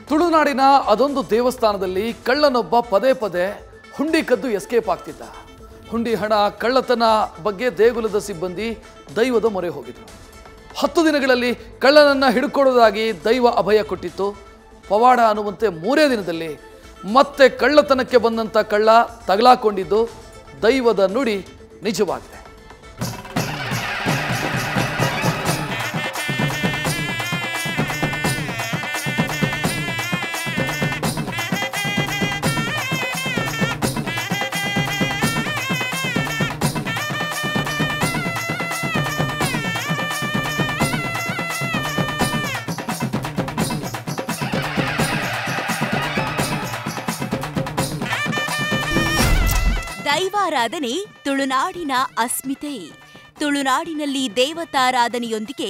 ತುಳುನಾಡಿನ ಅದೊಂದು ದೇವಸ್ಥಾನದಲ್ಲಿ ಕಳ್ಳನೊಬ್ಬ ಪದೇ ಪದೇ ಹುಂಡಿ ಕದ್ದು ಎಸ್ಕೇಪ್ ಆಗ್ತಿದ್ದ. ಹುಂಡಿ ಹಣ ಕಳ್ಳತನ ಬಗ್ಗೆ ದೇಗುಲದ ಸಿಬ್ಬಂದಿ ದೈವದ ಮೊರೆ ಹೋಗಿದ್ರು. 10 ದಿನಗಳಲ್ಲಿ ಕಳ್ಳನನ್ನ ಹಿಡ್ಕೊಳ್ಳೋದಾಗಿ ದೈವ ಅಭಯ ಕೊಟ್ಟಿತ್ತು. ಪವಾಡ ಅನ್ನುವಂತೆ 3 ದಿನದಲ್ಲಿ ಮತ್ತೆ ಕಳ್ಳತನಕ್ಕೆ ಬಂದಂಥ ಕಳ್ಳ ತಗಲಾಕೊಂಡಿದ್ದು ದೈವದ ನುಡಿ ನಿಜವಾಗಿದೆ. ದೈವಾರಾಧನೆ ತುಳುನಾಡಿನ ಅಸ್ಮಿತೆ. ತುಳುನಾಡಿನಲ್ಲಿ ದೇವತಾರಾಧನೆಯೊಂದಿಗೆ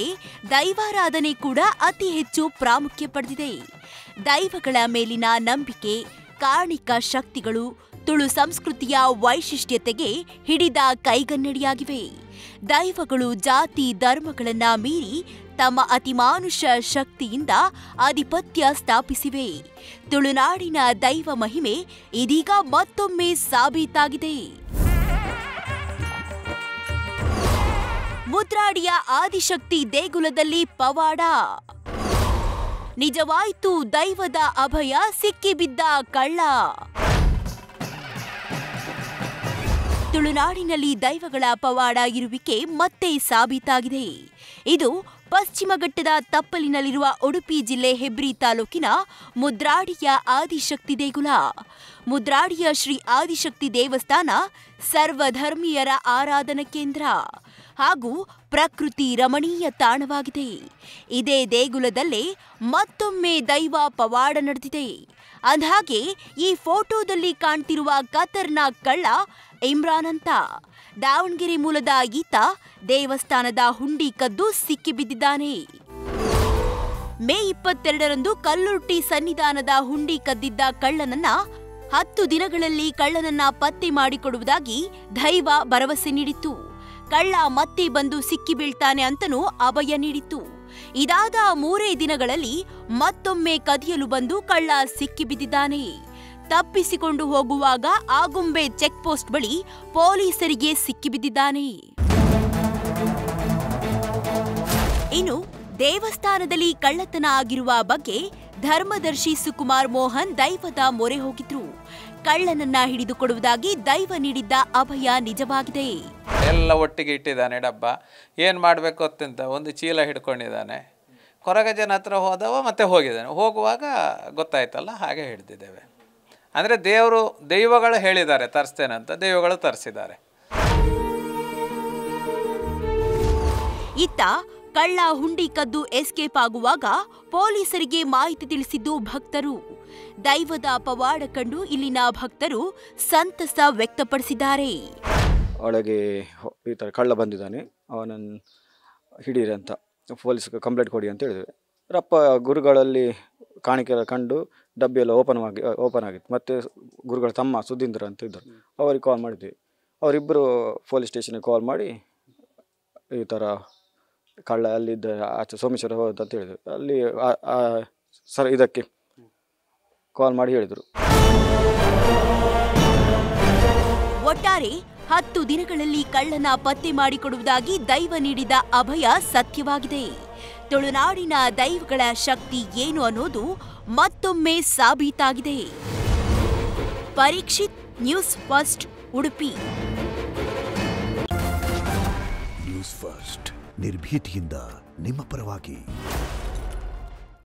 ದೈವಾರಾಧನೆ ಕೂಡ ಅತಿ ಹೆಚ್ಚು ಪ್ರಾಮುಖ್ಯ ಪಡೆದಿದೆ. ದೈವಗಳ ಮೇಲಿನ ನಂಬಿಕೆ, ಕಾರಣಿಕ ಶಕ್ತಿಗಳು ತುಳು ಸಂಸ್ಕೃತಿಯ ವೈಶಿಷ್ಟ್ಯತೆಗೆ ಹಿಡಿದ ಕೈಗನ್ನಡಿಯಾಗಿವೆ. ದೈವಗಳು ಜಾತಿ ಧರ್ಮಗಳನ್ನ ಮೀರಿ ತಮ್ಮ ಅತಿಮಾನುಷ ಶಕ್ತಿಯಿಂದ ಆಧಿಪತ್ಯ ಸ್ಥಾಪಿಸಿವೆ. ತುಳುನಾಡಿನ ದೈವ ಮಹಿಮೆ ಇದೀಗ ಮತ್ತೊಮ್ಮೆ ಸಾಬೀತಾಗಿದೆ. ಮುದ್ರಾಡಿಯ ಆದಿಶಕ್ತಿ ದೇಗುಲದಲ್ಲಿ ಪವಾಡ. ನಿಜವಾಯಿತು ದೈವದ ಅಭಯ, ಸಿಕ್ಕಿಬಿದ್ದ ಕಳ್ಳ. ತುಳುನಾಡಿನಲ್ಲಿ ದೈವಗಳ ಪವಾಡ ಇರುವಿಕೆ ಮತ್ತೆ ಸಾಬೀತಾಗಿದೆ. ಇದು ಪಶ್ಚಿಮ ಘಟ್ಟದ ತಪ್ಪಲಿನಲ್ಲಿರುವ ಉಡುಪಿ ಜಿಲ್ಲೆ ಹೆಬ್ರಿ ತಾಲೂಕಿನ ಮುದ್ರಾಡಿಯ ಆದಿಶಕ್ತಿ ದೇಗುಲ. ಮುದ್ರಾಡಿಯ ಶ್ರೀ ಆದಿಶಕ್ತಿ ದೇವಸ್ಥಾನ ಸರ್ವಧರ್ಮೀಯರ ಆರಾಧನಾ ಕೇಂದ್ರ ಹಾಗೂ ಪ್ರಕೃತಿ ರಮಣೀಯ ತಾಣವಾಗಿದೆ. ಇದೇ ದೇಗುಲದಲ್ಲೇ ಮತ್ತೊಮ್ಮೆ ದೈವ ಪವಾಡ ನಡೆದಿದೆ. ಅಂದಹಾಗೆ ಈ ಫೋಟೋದಲ್ಲಿ ಕಾಣ್ತಿರುವ ಖತರ್ನಾಕ್ ಕಳ್ಳ ಇಮ್ರಾನ್ ಅಂತ. ದಾವಣಗೆರೆ ಮೂಲದ ಈತ ದೇವಸ್ಥಾನದ ಹುಂಡಿ ಕದ್ದು ಸಿಕ್ಕಿಬಿದ್ದಿದ್ದಾನೆ. ಮೇ 22ರಂದು ಕಲ್ಲುರ್ಟಿ ಸನ್ನಿಧಾನದ ಹುಂಡಿ ಕದ್ದಿದ್ದ ಕಳ್ಳನನ್ನ 10 ದಿನಗಳಲ್ಲಿ ಕಳ್ಳನನ್ನ ಪತ್ತೆ ಮಾಡಿಕೊಡುವುದಾಗಿ ದೈವ ಭರವಸೆ ನೀಡಿತ್ತು. ಕಳ್ಳ ಮತ್ತೆ ಬಂದು ಸಿಕ್ಕಿಬೀಳ್ತಾನೆ ಅಂತನೂ ಅಭಯ ನೀಡಿತ್ತು. ಇದಾದ 3 ದಿನಗಳಲ್ಲಿ ಮತ್ತೊಮ್ಮೆ ಕದಿಯಲು ಬಂದು ಕಳ್ಳ ಸಿಕ್ಕಿಬಿದ್ದಿದ್ದಾನೆ. ತಪ್ಪಿಸಿಕೊಂಡು ಹೋಗುವಾಗ ಆಗುಂಬೆ ಚೆಕ್ ಪೋಸ್ಟ್ ಬಳಿ ಪೊಲೀಸರಿಗೆ ಸಿಕ್ಕಿಬಿದ್ದಿದ್ದಾನೆ. ಇನ್ನು ದೇವಸ್ಥಾನದಲ್ಲಿ ಕಳ್ಳತನ ಆಗಿರುವ ಬಗ್ಗೆ ಧರ್ಮದರ್ಶಿ ಸುಕುಮಾರ್ ಮೋಹನ್ ದೈವದ ಮೊರೆ ಹೋಗಿದ್ರು. ಕಳ್ಳನನ್ನ ಹಿಡಿದುಕೊಡುವುದಾಗಿ ದೈವ ನೀಡಿದ್ದ ಅಭಯ ನಿಜವಾಗಿದೆ. ಎಲ್ಲ ಒಟ್ಟಿಗೆ ಇಟ್ಟಿದ್ದಾನೆ ಡಬ್ಬ. ಏನು ಮಾಡಬೇಕು ಅಂತ ಒಂದು ಚೀಲ ಹಿಡ್ಕೊಂಡಿದ್ದಾನೆ. ಕೊರಗಜನ ಹತ್ರ ಹೋದವ ಮತ್ತೆ ಹೋಗಿದ್ದಾನೆ. ಹೋಗುವಾಗ ಗೊತ್ತಾಯ್ತಲ್ಲ, ಹಾಗೆ ಹಿಡಿದಿದ್ದೇವೆ. ಅಂದರೆ ದೈವಗಳು ಹೇಳಿದ್ದಾರೆ ತರಿಸ್ತೇನಂತ, ದೈವಗಳು ತರಿಸಿದ್ದಾರೆ. ಇತ್ತ ಕಳ್ಳ ಹುಂಡಿ ಕದ್ದು ಎಸ್ಕೇಪ್ ಆಗುವಾಗ ಪೊಲೀಸರಿಗೆ ಮಾಹಿತಿ ತಿಳಿಸಿದ್ದು ಭಕ್ತರು. ದೈವದ ಪವಾಡ ಕಂಡು ಇಲ್ಲಿನ ಭಕ್ತರು ಸಂತಸ ವ್ಯಕ್ತಪಡಿಸಿದ್ದಾರೆ. ಒಳಗೆ ಈ ಥರ ಕಳ್ಳ ಬಂದಿದ್ದಾನೆ, ಅವನನ್ನು ಹಿಡೀರಿ ಅಂತ ಪೊಲೀಸ್ಗೆ ಕಂಪ್ಲೇಂಟ್ ಕೊಡಿ ಅಂತ ಹೇಳಿದ್ವಿ. ರಪ್ಪ ಗುರುಗಳಲ್ಲಿ ಕಾಣಿಕೆ ಕಂಡು ಡಬ್ಬಿಯೆಲ್ಲ ಓಪನ್ ಆಗಿತ್ತು. ಮತ್ತು ಗುರುಗಳ ತಮ್ಮ ಸುಧೀಂದ್ರ ಅಂತ ಇದ್ದರು, ಅವ್ರಿಗೆ ಕಾಲ್ ಮಾಡಿದ್ವಿ. ಅವರಿಬ್ಬರು ಪೊಲೀಸ್ ಸ್ಟೇಷನ್ಗೆ ಕಾಲ್ ಮಾಡಿ ಈ ಥರ ಕಳ್ಳ ಅಲ್ಲಿದ್ದ ಆಚೆ ಸೋಮೇಶ್ವರ ಹೋದ ಅಂತ ಹೇಳಿದ್ರು. ಅಲ್ಲಿ ಸರ್ ಇದಕ್ಕೆ ಕಾಲ್ ಮಾಡಿ ಹೇಳಿದರು. ಒಟ್ಟಾರೆ 10 ದಿನಗಳಲ್ಲಿ ಕಳ್ಳನ ಪತ್ತೆ ಮಾಡಿಕೊಡುವುದಾಗಿ ದೈವ ನೀಡಿದ ಅಭಯ ಸತ್ಯವಾಗಿದೆ. ತುಳುನಾಡಿನ ದೈವಗಳ ಶಕ್ತಿ ಏನು ಅನ್ನೋದು ಮತ್ತೊಮ್ಮೆ ಸಾಬೀತಾಗಿದೆ. Parikshit, news first, Udupi. News first ನಿರ್ಭೀತಿಯಿಂದ ನಿಮ್ಮ ಪರವಾಗಿ.